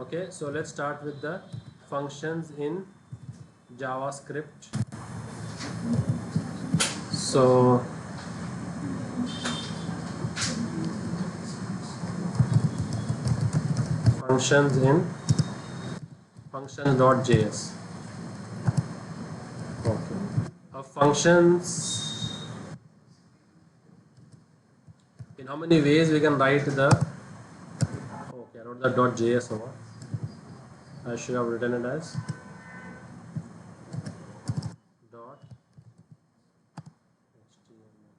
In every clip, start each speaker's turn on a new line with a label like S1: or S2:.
S1: Okay, so let's start with the functions in JavaScript. So functions in functions.js. Okay. Functions, in how many ways we can write the, okay, I wrote the .js over. I should have written it as dot HTML.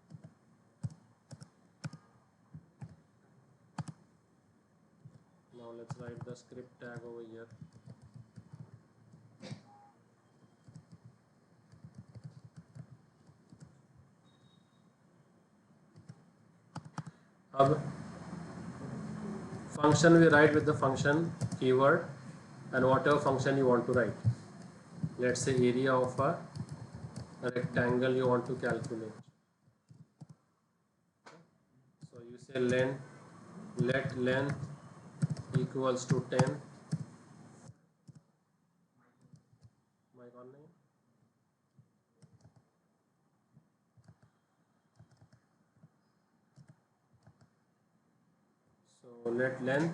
S1: Now let's write the script tag over here. अब function we write with the function keyword and whatever function you want to write. Let's say area of a rectangle you want to calculate. So you say let length equals to 10. Mic on nahi? So let length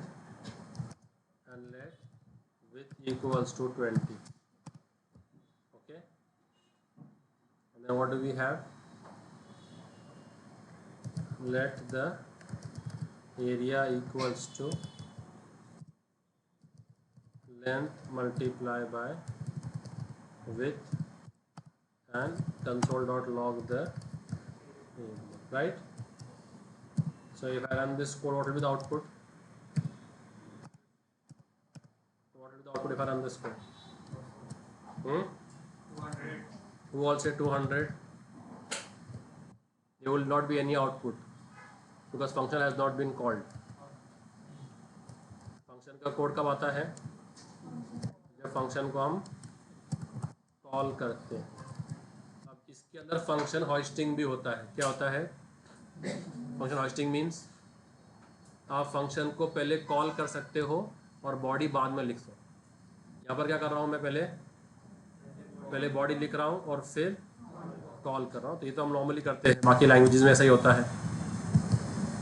S1: and let width equals to 20. Okay. And then what do we have? Let the area equals to length multiply by width and console.log the area, right? So if I run this code, what will be the output? What will be the output if I run this code? 200. Who all say 200? There will not be any output because function has not been called. Function का code कब आता है? जब function को हम call करते हैं. अब इसके अंदर फंक्शन होस्टिंग भी होता है. क्या होता है? फंक्शन होस्टिंग मीन्स आप फंक्शन को पहले कॉल कर सकते हो और बॉडी बाद में लिख सकते. यहाँ पर क्या कर रहा हूँ मैं? पहले बॉडी लिख रहा हूँ और फिर कॉल कर रहा हूँ. तो ये तो हम नॉर्मली करते हैं, बाकी लैंग्वेजेस में ऐसा ही होता है.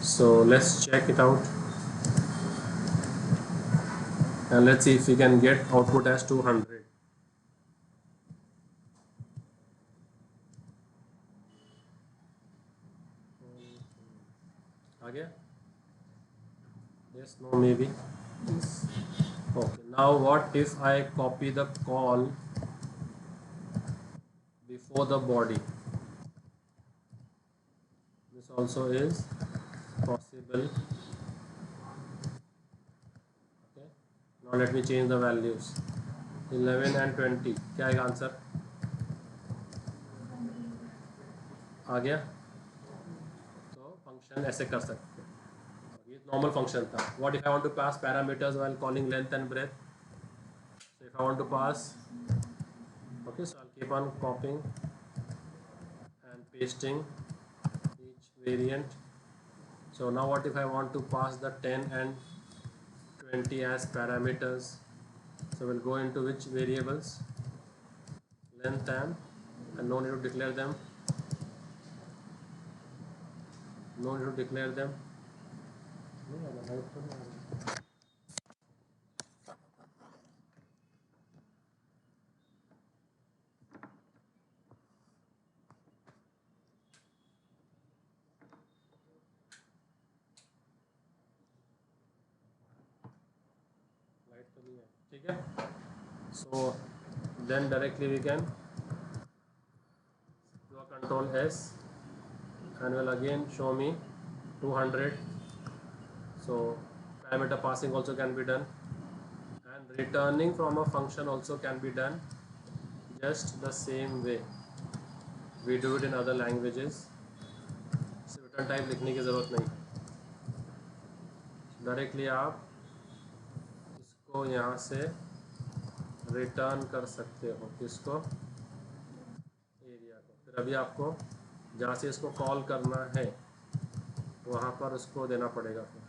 S1: So let's check it out and let's see if we can get output as 200. आ गया? Yes, no, maybe. Okay, now what if I copy the call before the body? This also is possible. Okay, now let me change the values. 11 and 20. क्या है answer? आ गया? तो function ऐसे कर सकते हैं. ये नॉर्मल फंक्शन था. What if I want to pass parameters while calling length and breadth? So if I want to pass, okay, so I'll keep on copying and pasting each variant. So now what if I want to pass the 10 and 20 as parameters? So we'll go into which variables? Length and no need to declare them. No need to declare them. ठीक है. So then directly we can do a control S and will again show me 200. So parameter passing also can be done and returning from a function also can be done just the same way we do it in other languages. So return type लिखने की ज़रूरत नहीं. Directly आप इसको यहाँ से return कर सकते हो. किसको? एरिया को. फिर अभी आपको जहाँ से इसको कॉल करना है वहाँ पर उसको देना पड़ेगा. फिर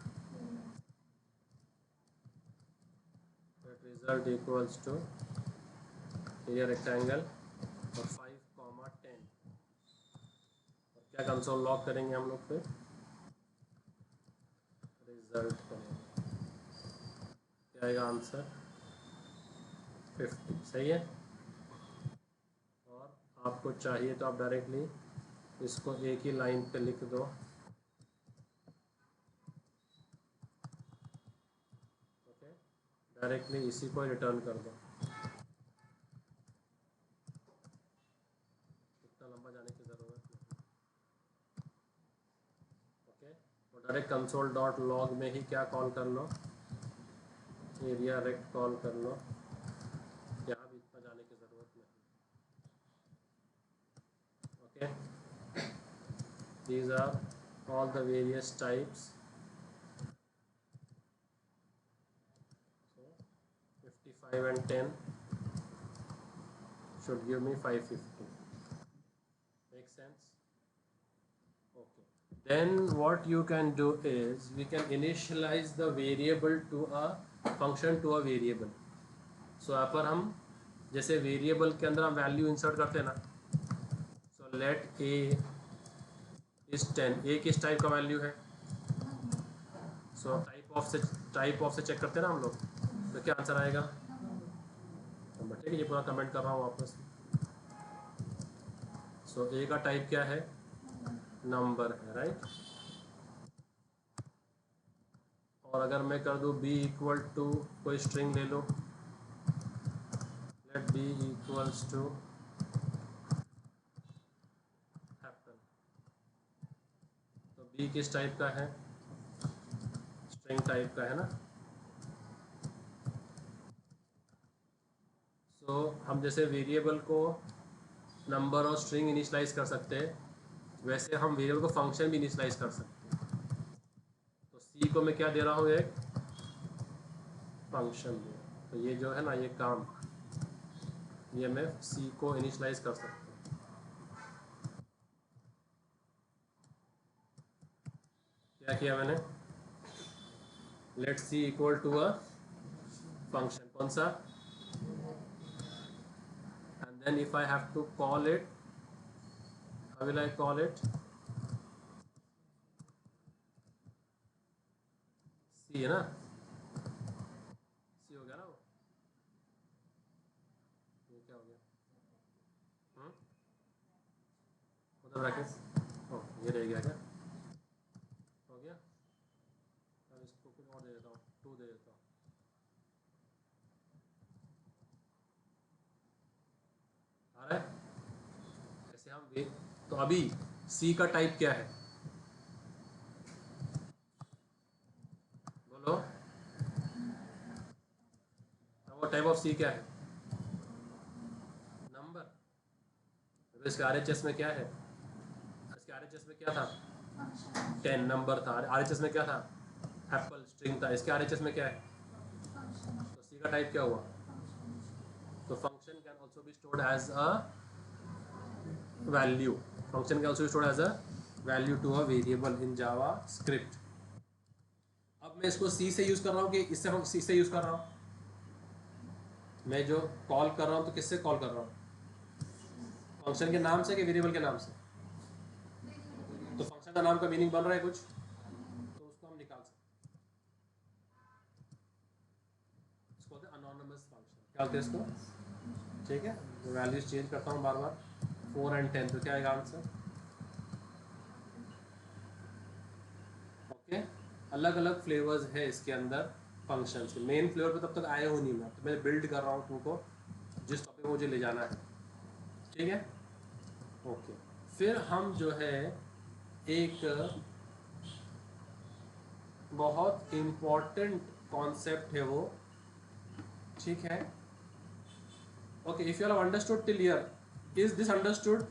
S1: result equals to area rectangle और 5,10 और क्या कंसोल लॉग करेंगे हम लोग फिर रिजल्ट करेंगे, क्या आएगा आंसर 50, सही है। और आपको चाहिए तो आप डायरेक्टली इसको एक ही लाइन पे लिख दो, ओके, डायरेक्टली इसी को रिटर्न कर दो, इतना लंबा जाने की ज़रूरत नहीं, ओके। तो डायरेक्ट कंसोल डॉट लॉग में ही क्या कॉल कर लो, एरिया रेक्ट कॉल कर लो, यहाँ भी इतना जाने की ज़रूरत नहीं, okay. These are all the various types. So 55 and 10 should give me 550. Make sense? Okay. Then what you can do is we can initialize the variable to a function to a variable. So यहाँ पर हम जैसे variable के अंदर हम value insert करते हैं ना, so let a is 10, a किस टाइप का वैल्यू है, सो टाइप ऑफ से चेक करते हैं ना हम लोग, तो क्या आंसर आएगा नंबर, ठीक है। ये पूरा कमेंट कर रहा हूँ वापस। सो ए का टाइप क्या है, नंबर है, राइट। और अगर मैं कर दूँ बी इक्वल टू कोई स्ट्रिंग ले लो, let B equals to apple, तो बी किस टाइप का है, स्ट्रिंग टाइप का है ना। सो हम जैसे वेरिएबल को नंबर और स्ट्रिंग इनिशलाइज कर सकते हैं, वैसे हम वेरिएबल को फंक्शन भी इनिशलाइज कर सकते हैं। तो सी को मैं क्या दे रहा हूँ, एक फंक्शन दे, तो ये जो है ना ये काम, ये मैं सी को इनिशलाइज कर सकता हूँ। क्या किया मैंने, let C equal to a function, कौन सा, and then if I have to call it, how will I call it, C है ना, सी हो गया ना वो, ये क्या हो गया, मतलब ब्रैकेट्स, ओ ये रह गया क्या, हो गया। अब इसको कुछ और दे देता हूँ, 2 दे देता हूँ, आ रहा है ऐसे हम वे। तो अभी सी का टाइप क्या है, बोलो, वो टाइप ऑफ सी क्या है, नंबर। तो इसके आरएचएस में क्या है, इसके आरएचएस में क्या था, 10 नंबर था, आरएचएस में क्या था, एप्पल स्ट्रिंग था, इसके आरएचएस में क्या है, तो सी का टाइप क्या हुआ, तो function can also be stored as a value, function can also be stored as a value to a variable in JavaScript. अब मैं इसको सी से यूज़ कर रहा हूँ कि इससे हम सी से यूज़ कर रहा हूँ, मैं जो कॉल कर रहा हूँ तो किससे कॉल कर रहा हूँ, फंक्शन के नाम से कि वेरिएबल के नाम से, तो फंक्शन का नाम का मीनिंग बन रहा है कुछ, तो उसको हम निकाल सकते हैं, इसको बोलते हैं अनोनिमस फंक्शन, क्या बोलते हैं इसको, ठीक है। तो वैल्यूज चेंज करता हूँ बार बार, 4 and 10, तो क्या आएगा आंसर, ओके। अलग अलग फ्लेवर्स है इसके अंदर फंक्शंस के, मेन फ्लेवर पे तब तक आए हो नहीं मैं, तो मैं बिल्ड कर रहा हूँ तुमको जिस टॉपिक में मुझे ले जाना है, ठीक है, ओके। फिर हम जो है एक बहुत इम्पॉर्टेंट कॉन्सेप्ट है वो, ठीक है, okay. If you have understood till here, is this understood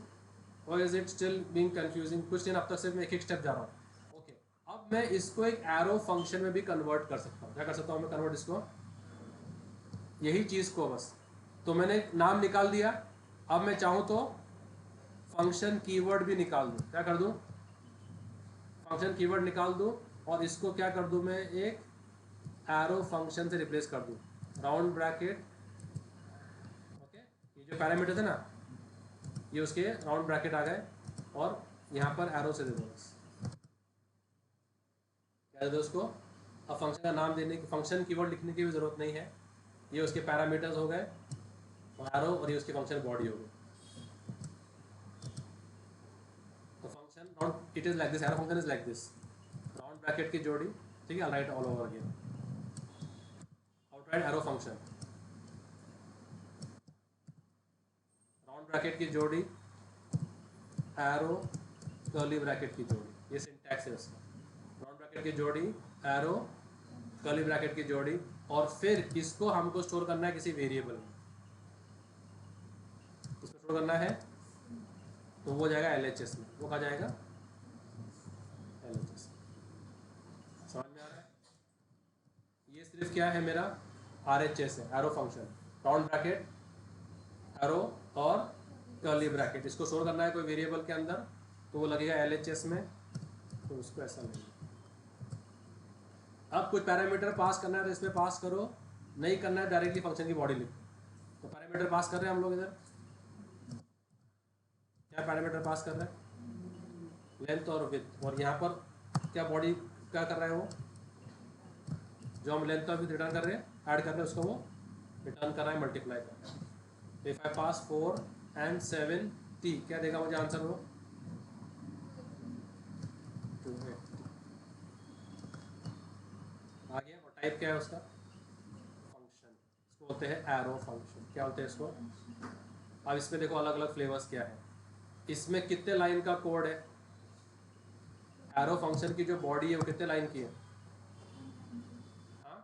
S1: और is it still being confusing, कुछ दिन अब तक सिर्फ मैं एक एक स्टेप जा रहा हूँ, ओके। अब मैं इसको एक एरो फंक्शन में भी कन्वर्ट कर सकता हूँ, क्या कर सकता हूँ मैं कन्वर्ट इसको, यही चीज़ को बस, तो मैंने नाम निकाल दिया, अब मैं चाहूँ तो फंक्शन कीवर्ड भी निकाल दूँ, क्या कर दूँ, फंक्शन कीवर्ड निकाल दूँ और इसको क्या कर दूँ मैं एक एरो फंक्शन से रिप्लेस कर दूँ, राउंड ब्रैकेट, ओके, ये जो पैरामीटर्स है ना ये उसके राउंड ब्रैकेट आ गए, और यहाँ पर एरो से दे दो बस, क्या दे दो उसको। अब फंक्शन का नाम देने की, फंक्शन कीवर्ड लिखने की भी ज़रूरत नहीं है, ये उसके पैरामीटर्स हो गए और एरो, और ये उसकी फंक्शन बॉडी हो गई। तो function round it is like this, arrow function is like this, round bracket की जोड़ी, ठीक है, I write all over again, outright arrow function, round bracket की जोड़ी, एरो कर्ली ब्रैकेट की जोड़ी, ये सिंटैक्स है इसका, राउंड ब्रैकेट की जोड़ी, एरो कर्ली ब्रैकेट की जोड़ी, और फिर इसको हमको स्टोर करना है किसी वेरिएबल में, इसको स्टोर करना है तो वो जाएगा LHS में, वो कहाँ जाएगा LHS, समझ में आ रहा है। ये सिर्फ क्या है मेरा RHS है, arrow function, round bracket, arrow और कर्ली ब्रैकेट, इसको स्टोर करना है कोई वेरिएबल के अंदर, तो वो लगेगा LHS में, तो उसको ऐसा लगेगा। अब कुछ पैरामीटर पास करना है तो इसमें पास करो, नहीं करना है डायरेक्टली फंक्शन की बॉडी लिखो। तो पैरामीटर पास कर रहे हैं हम लोग इधर, क्या पैरामीटर पास कर रहे हैं, लेंथ और विड्थ, और यहाँ पर क्या बॉडी क्या कर रहा है वो, जो हम लेंथ और विड्थ रिटर्न कर रहे हैं, ऐड कर रहे हैं उसको, वो रिटर्न कर रहा है, मल्टीप्लाई कर रहा है। If I pass 4 and 7 t, क्या देगा मुझे आंसर वो 280 आ गया। और टाइप क्या है उसका, फंक्शन, इसको बोलते हैं एरो फंक्शन, क्या बोलते हैं इसको। अब इसमें देखो अलग अलग फ्लेवर्स क्या है, इसमें कितने लाइन का कोड है, एरो फंक्शन की जो बॉडी है वो कितने लाइन की है, हाँ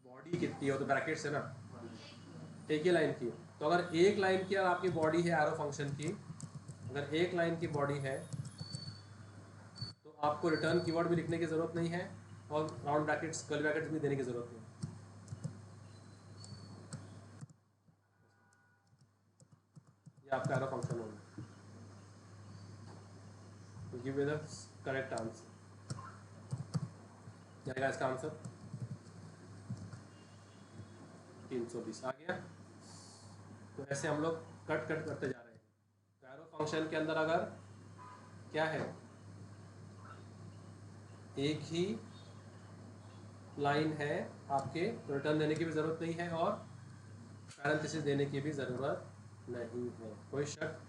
S1: बॉडी कितनी है, तो ब्रैकेट से ना एक ही लाइन की है। तो अगर एक लाइन की आपकी बॉडी है एरो फंक्शन की, अगर एक लाइन की बॉडी है तो आपको रिटर्न कीवर्ड भी लिखने की ज़रूरत नहीं है, और राउंड ब्रैकेट्स कर्ली ब्रैकेट्स भी देने की ज़रूरत नहीं है। ये आपका एरो फंक्शन होगा, तो give me the correct answer, जाएगा इसका आंसर 320 आ गया। तो ऐसे हम लोग कट कट करते जा रहे हैं। तो एरो फंक्शन के अंदर अगर क्या है, एक ही लाइन है आपके, तो रिटर्न देने की भी ज़रूरत नहीं है, और पैरेंथेसिस देने की भी ज़रूरत नहीं है, कोई शक।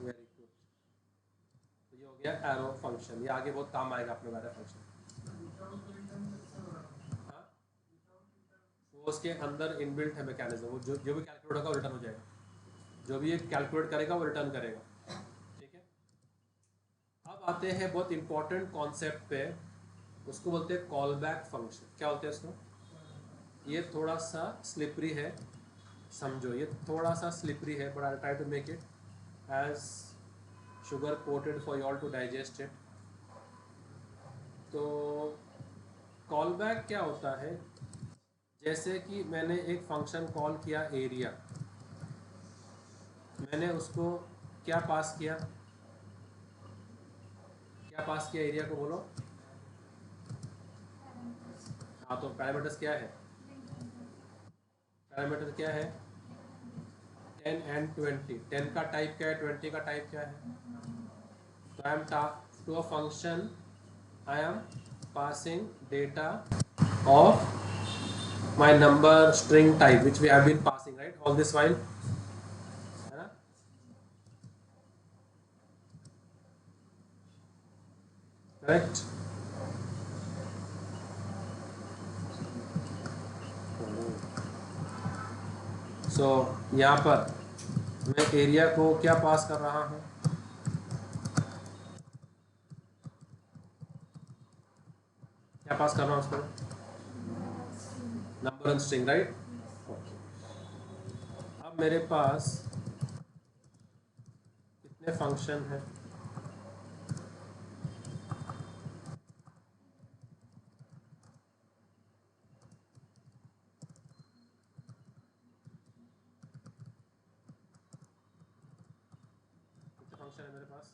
S1: वेरी गुड, तो ये हो गया एरो फंक्शन, ये आगे बहुत काम आएगा अपने एरो फंक्शन। हाँ, वो उसके अंदर इनबिल्ट है मैकेनिज्म, वो जो भी कैलकुलेट होगा वो रिटर्न हो जाएगा, जो भी ये कैलकुलेट करेगा वो रिटर्न करेगा, ठीक है। अब आते हैं बहुत इंपॉर्टेंट कॉन्सेप्ट पे, उसको बोलते हैं कॉल बैक फंक्शन। क्या बोलते हैं इसको, ये थोड़ा सा स्लिपरी है, समझो ये थोड़ा सा स्लिपरी है, but I try to make it as sugar coated for you all to digest it. तो कॉल बैक क्या होता है, जैसे कि मैंने एक फंक्शन कॉल किया एरिया, मैंने उसको क्या पास किया, क्या पास किया एरिया को बोलो, हाँ तो पैरामीटर्स क्या है, पैरामीटर क्या है 10 and 20, 10 का टाइप क्या है, 20 का टाइप क्या है। तो I am to a function I am passing data of my number string type which we have been passing, right, all this while, है ना। करेक्ट, सो यहाँ पर मैं एरिया को क्या पास कर रहा हूँ, क्या पास कर रहा हूँ उसको, नंबर एंड स्ट्रिंग, राइट। अब मेरे पास कितने फंक्शन हैं, कितने फंक्शन है मेरे पास,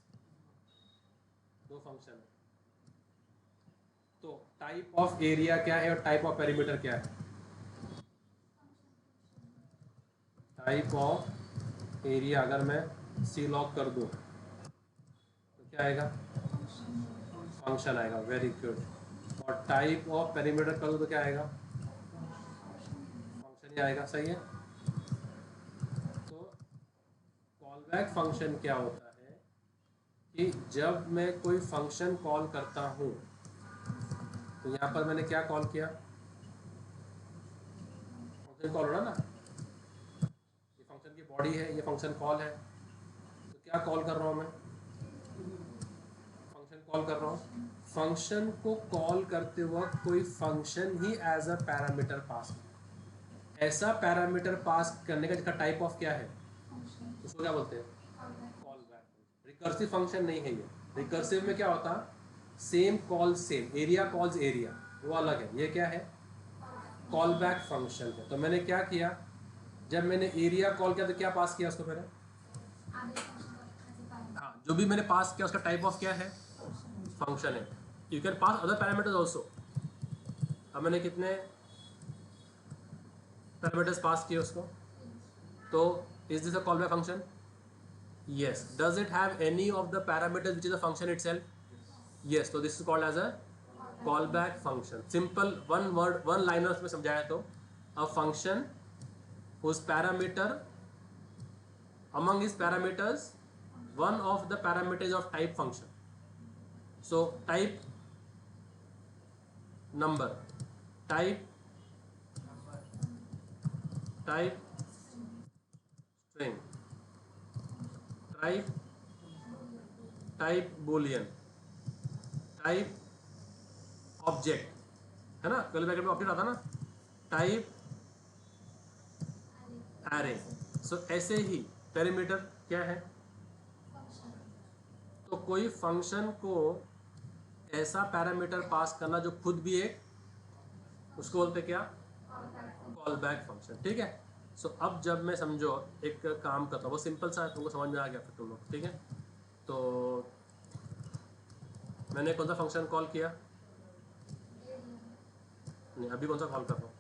S1: 2 फंक्शन है। तो टाइप ऑफ एरिया क्या है और टाइप ऑफ पेरीमीटर क्या है? टाइप ऑफ एरिया अगर मैं सी लॉग कर दूं तो क्या आएगा? फंक्शन आएगा। Very good. और टाइप ऑफ पेरीमीटर कर दूं तो क्या आएगा? फंक्शन ही आएगा। सही है। तो कॉल बैक फंक्शन क्या होता है कि जब मैं कोई फंक्शन कॉल करता हूँ तो यहाँ पर मैंने क्या कॉल किया? फंक्शन कॉल हो रहा ना, ये फंक्शन की बॉडी है, ये फंक्शन कॉल है। तो क्या कॉल कर रहा हूँ मैं? फंक्शन कॉल कर रहा हूँ। फंक्शन को कॉल करते वक्त कोई फंक्शन ही एज अ पैरामीटर पास, ऐसा पैरामीटर पास करने का जिसका टाइप ऑफ क्या है, उसको क्या बोलते हैं? Call back. रिकर्सिव फंक्शन नहीं है ये। रिकर्सिव में क्या होता? Same call same, area calls area, वो अलग है। ये क्या है? कॉल बैक फंक्शन है। तो मैंने क्या किया, जब मैंने एरिया कॉल किया तो क्या पास किया उसको मैंने? हाँ, जो भी मैंने पास किया उसका टाइप ऑफ क्या है? फंक्शन है। You can pass other parameters also. अब मैंने कितने पैरामीटर्स पास किए उसको? तो is this a call back function? Yes. Does it have any of the parameters which is a function itself? Yes. So this is called as a callback function. Simple one word, one liner में समझाया तो a function whose parameter among its parameters one of the parameters of type function. So type number, type type string, type type boolean, type object है ना, पहले bracket में object आता ना, type array. सो ऐसे ही पेरीमीटर क्या है? तो कोई फंक्शन को ऐसा पैरामीटर पास करना जो खुद भी एक, उसको बोलते क्या? Call back function. ठीक है। सो अब जब मैं समझो एक काम करता हूँ, वो सिंपल सा है, तुमको समझ में आ गया फिर तुम लोग। ठीक है। तो मैंने कौन सा फंक्शन कॉल किया? नहीं, अभी कौन सा कॉल कर रहा हूँ?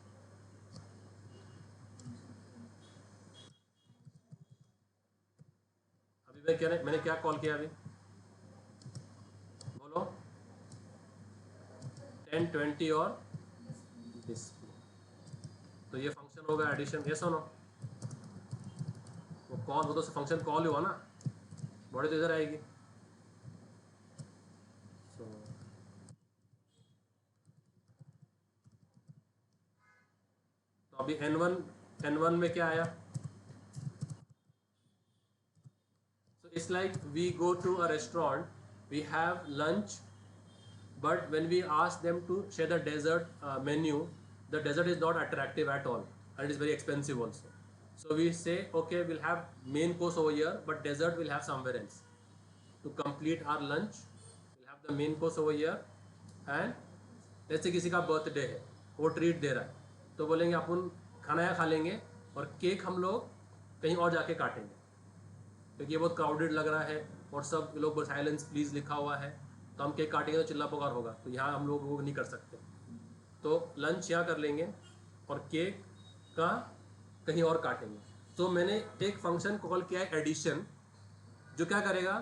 S1: अभी मैंने क्या कॉल किया अभी? बोलो। 10, 20 और डिस्प्ले। तो ये फंक्शन होगा एडिशन। ये सुनो, वो कॉल, वो तो फंक्शन कॉल हुआ ना, बॉडी तो इधर आएगी। So, तो अभी n1 में क्या आया? So it's like we go to a restaurant, we have lunch, but when we ask them to share the dessert menu, the dessert is not attractive at all and it is very expensive also. So we say, okay, we'll have main course over here, but dessert we'll have somewhere else. To complete our lunch, we'll have the main course over here and जैसे किसी का birthday है, वो treat दे रहा है, तो बोलेंगे अपन खाना यहाँ खा लेंगे और केक हम लोग कहीं और जाके काटेंगे क्योंकि ये बहुत क्राउडेड लग रहा है और सब लोग साइलेंस प्लीज़ लिखा हुआ है, तो हम केक काटेंगे तो चिल्ला पुकार होगा, तो यहाँ हम लोग वो नहीं कर सकते। तो लंच यहाँ कर लेंगे और केक का कहीं और काटेंगे। तो मैंने एक फंक्शन कॉल किया है एडिशन, जो क्या करेगा?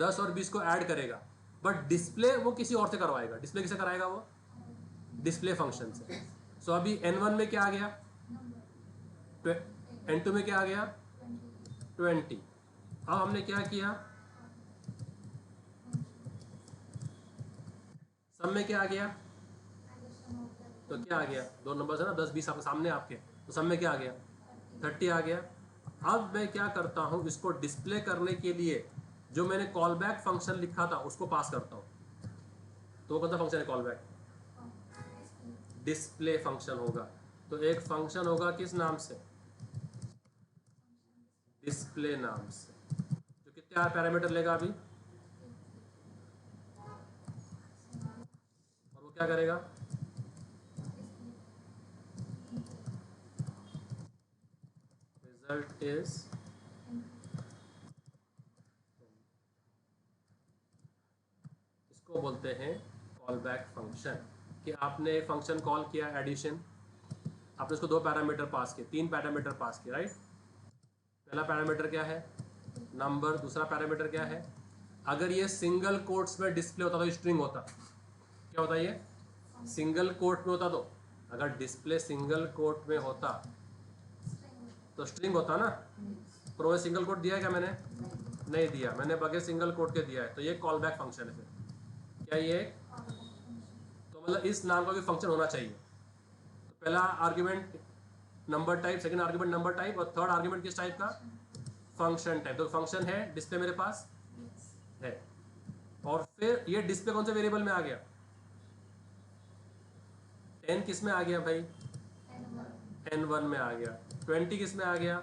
S1: 10 और 20 को ऐड करेगा, बट डिस्प्ले वो किसी और से करवाएगा। डिस्प्ले किसे कराएगा? वो डिस्प्ले फंक्शन से। सो अभी n1 में क्या आ गया? n2 में क्या आ गया? 20। अब हमने क्या किया? सब में क्या आ गया? तो क्या आ गया? दो नंबर है ना, 10 20 आपके सामने आपके, तो सब में क्या आ गया? 30 आ गया। अब मैं क्या करता हूँ, इसको डिस्प्ले करने के लिए जो मैंने कॉल बैक फंक्शन लिखा था उसको पास करता हूँ। तो वो कौन सा फंक्शन है? कॉल बैक डिस्प्ले फंक्शन होगा। तो एक फंक्शन होगा किस नाम से? डिस्प्ले नाम से, जो कितने पैरामीटर लेगा अभी, और वो क्या करेगा? रिजल्ट इज, इसको बोलते हैं कॉल बैक फंक्शन कि आपने एक फंक्शन कॉल किया एडिशन, आपने उसको 2 पैरामीटर पास किए, 3 पैरामीटर पास किए, राइट। पहला पैरामीटर क्या है, नंबर, दूसरा पैरामीटर क्या है, अगर ये सिंगल कोट्स में डिस्प्ले होता तो स्ट्रिंग होता, क्या होता ये, सिंगल कोट में होता, तो अगर डिस्प्ले सिंगल कोट में होता तो स्ट्रिंग होता ना। पर वो सिंगल कोट दिया है क्या मैंने, नहीं दिया, मैंने बगैर सिंगल कोट के दिया है, तो ये कॉल बैक फंक्शन है फिर, क्या ये, तो मतलब इस नाम का भी फंक्शन होना चाहिए। तो पहला argument number type, second argument number type, और थर्ड आर्ग्यूमेंट किस टाइप का, फंक्शन टाइप। तो फंक्शन है, डिस्प्ले मेरे पास है, और फिर ये डिस्प्ले कौन से वेरिएबल में आ गया, 10 किस में आ गया भाई, n1 में आ गया, 20 किस में आ गया,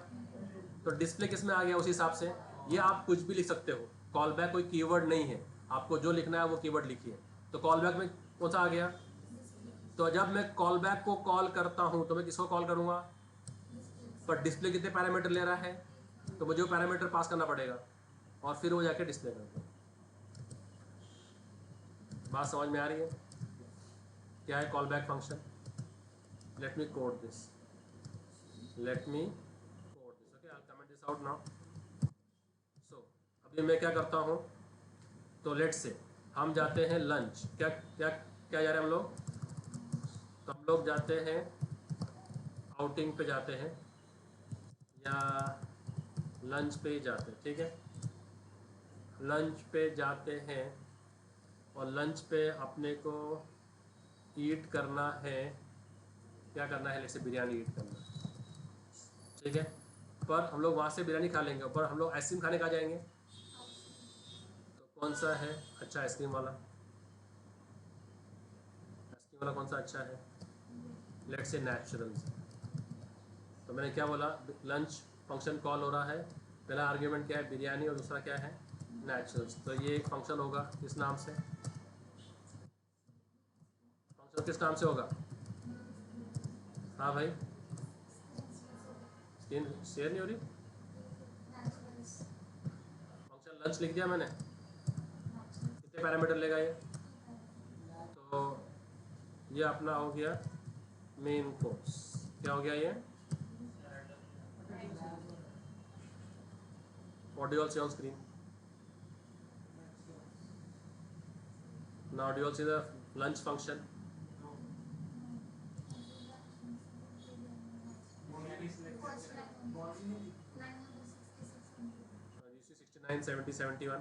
S1: तो डिस्प्ले किस में आ गया, उस हिसाब से ये आप कुछ भी लिख सकते हो। कॉल बैक कोई कीवर्ड नहीं है, आपको जो लिखना है वो कीवर्ड लिखिए। तो कॉल बैक में कौन सा आ गया, तो जब मैं कॉल बैक को कॉल करता हूं तो मैं किसको कॉल करूंगा, पर डिस्प्ले कितने पैरामीटर ले रहा है, तो मुझे वो पैरामीटर पास करना पड़ेगा और फिर वो जाके डिस्प्ले करता है। बात समझ में आ रही है, क्या है call back function. Let me code this, let me code this, okay, I comment this out now. So अभी मैं क्या करता हूँ, तो लेट से हम जाते हैं लंच, क्या क्या क्या जा रहे हैं हम लोग, तो हम लोग जाते हैं आउटिंग पे जाते हैं या लंच पे ही जाते हैं, ठीक है, लंच पे जाते हैं और लंच पे अपने को ईट करना है, क्या करना है, जैसे बिरयानी ईट करना है, ठीक है। पर हम लोग वहाँ से बिरयानी खा लेंगे, पर हम लोग आइसक्रीम खाने कहाँ जाएंगे, तो कौन सा है अच्छा आइसक्रीम वाला, आइसक्रीम वाला कौन सा अच्छा है, लेट से नेचुरल्स। तो मैंने क्या बोला, लंच फंक्शन कॉल हो रहा है, पहला आर्ग्यूमेंट क्या है बिरयानी और दूसरा क्या है नेचुरल्स। तो ये एक फंक्शन होगा किस नाम से, फंक्शन किस नाम से होगा, हाँ भाई, स्क्रीन शेयर नहीं हो रही, फंक्शन लंच लिख दिया मैंने, कितने पैरामीटर लेगा ये, तो ये अपना हो गया मेन कोर्स, क्या हो गया ये, what do you all see on screen, now do you all see the lunch function, you see 69 70 71,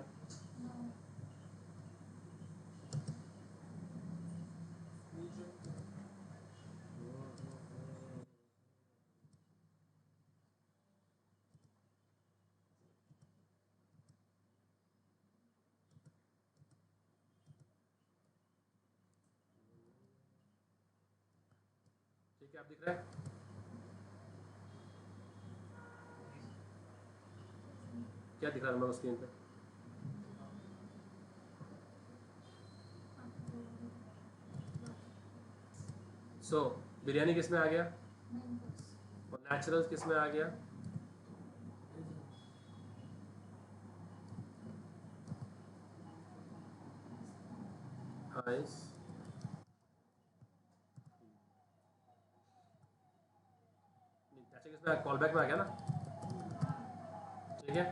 S1: ठीक है, आप दिख रहा है, क्या दिख रहा है मेरे स्क्रीन पे, सो बिरयानी किस में आ गया और नेचुरल किस में आ गया, आइस, अच्छा किस में, कॉल बैक में आ गया ना, ठीक है,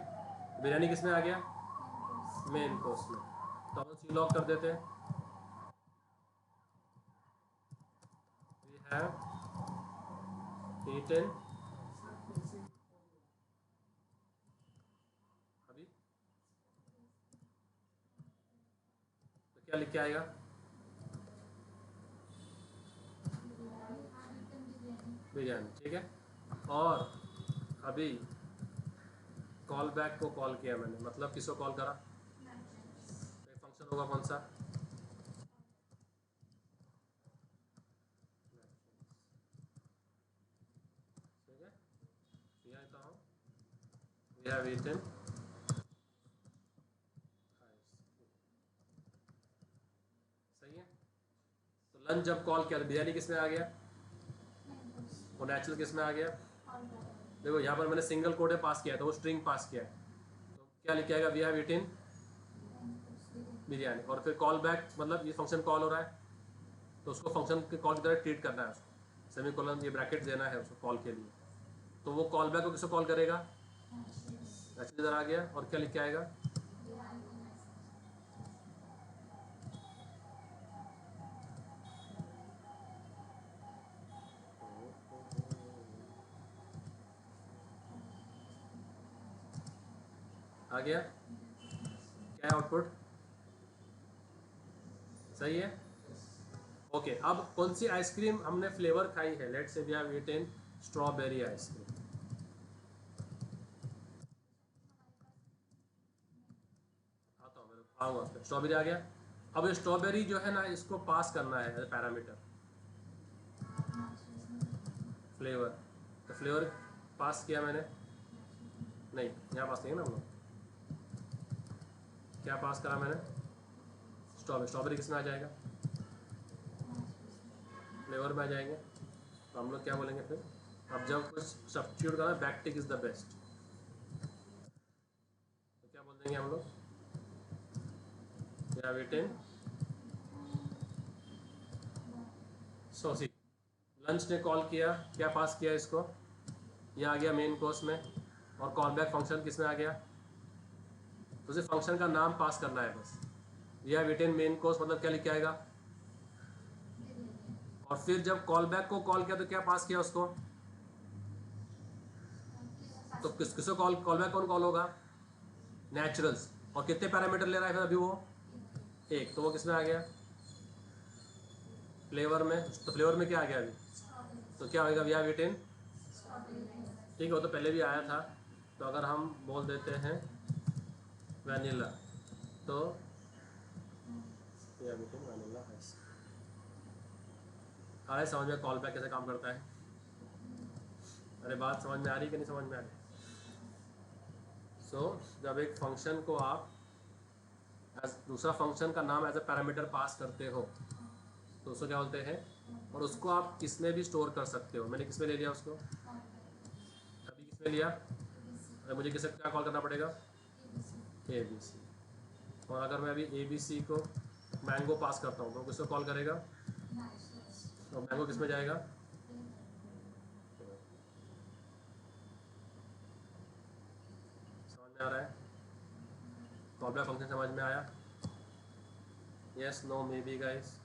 S1: बिरयानी किस में आ गया, मेन कोर्स में, तो हम सी लॉक कर देते हैं, वी हैव ईटन, अभी तो क्या लिख के आएगा, बिरयानी, ठीक है, और अभी कॉल बैक को कॉल किया मैंने, मतलब किसको कॉल करा, एक फंक्शन होगा कौन सा, ठीक है, यहाँ का हूँ, वी हैव ईटन, सही है। तो लंच जब कॉल किया तो बिरयानी किस में आ गया और नेचुरल किस में आ गया, देखो यहाँ पर मैंने सिंगल कोड पास किया है तो वो स्ट्रिंग पास किया है, तो क्या लिख के आएगा, वी हैव ईटन बिरयानी, और फिर कॉल बैक मतलब ये फंक्शन कॉल हो रहा है तो उसको फंक्शन के कॉल की तरह ट्रीट करना है उसको, सेमी कोलन ये ब्रैकेट देना है उसको कॉल के लिए। तो वो कॉल बैक को किसको कॉल करेगा, अच्छा इधर आ गया, और क्या लिख के आएगा, आ गया क्या है आउटपुट, सही है। ओके अब कौन सी आइसक्रीम हमने फ्लेवर खाई है, let's say we have eaten strawberry ice cream, आता हूँ मैं आऊँगा, स्ट्रॉबेरी आ गया। अब ये स्ट्रॉबेरी जो है ना इसको पास करना है एज पैरामीटर फ्लेवर, तो फ्लेवर पास किया मैंने, नहीं यहाँ पास नहीं है ना हम लोग, क्या पास करा मैंने, स्ट्रॉबेरी, स्ट्रॉबेरी किस में आ जाएगा, फ्लेवर में आ जाएंगे। तो हम लोग क्या बोलेंगे फिर, अब जब कुछ सब्स्टिट्यूट करना, back tick is the best, तो क्या बोल देंगे हम लोग, या वेटेन सोसी, लंच ने कॉल किया, क्या पास किया इसको, ये आ गया मेन कोर्स में, और कॉल बैक फंक्शन किस में आ गया, तो सिर्फ फंक्शन का नाम पास करना है बस, यह वेटेन मेन कोर्स मतलब क्या लिख के आएगा, और फिर जब कॉल बैक को कॉल किया तो क्या पास किया उसको, तो किसको कॉल बैक कौन कॉल होगा, नेचुरल्स, और कितने पैरामीटर ले रहा है फिर अभी वो, एक, तो वो किस में आ गया, फ्लेवर में, तो फ्लेवर में क्या आ गया अभी, तो क्या होगा, वी हैव ईटन, ठीक है वो तो पहले भी आया था, तो अगर हम बोल देते हैं वैनिला, तो we have eaten vanilla ice, आए समझ में कॉल बैक कैसे काम करता है, अरे बात समझ में आ रही कि नहीं समझ में आ रही। सो जब एक फंक्शन को आप दूसरा फंक्शन का नाम एज ए पैरामीटर पास करते हो तो उसको क्या बोलते हैं, और उसको आप किस में भी स्टोर कर सकते हो, मैंने किस में ले लिया उसको, अभी किस में लिया, अरे मुझे किसे क्या कॉल करना पड़ेगा, ए बी सी, और अगर मैं अभी ए बी सी को मैंगो पास करता हूँ तो किसको कॉल करेगा, तो मैंगो किस में जाएगा, समझ में आ रहा है, कॉल बैक फंक्शन समझ में आया, yes no maybe guys,